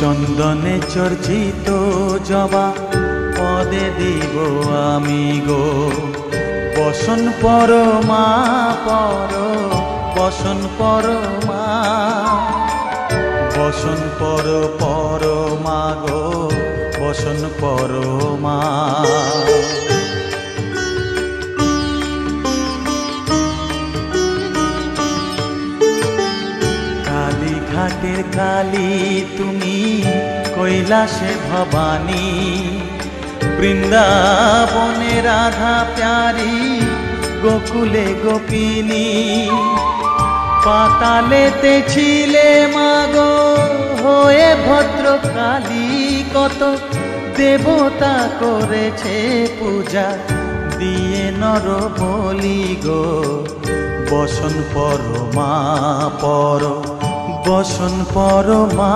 চন্দনে চর্চিত জবা পদে দিব আমি গো, বসন পরমা পর, বসন পরমা, বসন পরমা গো, বসন পরমা। কালীঘাটের কালী তুমি, কৈলাসে ভবানী, বৃন্দাবনে রাধা প্যারি, গোকুলে গোপিনী। পাতালেতে ছিলে মাগো হয়ে ভদ্রকালী, কত দেবতা করেছে পূজা দিয়ে নর বলি গো, বসন পরমা পর, বসন পরমা।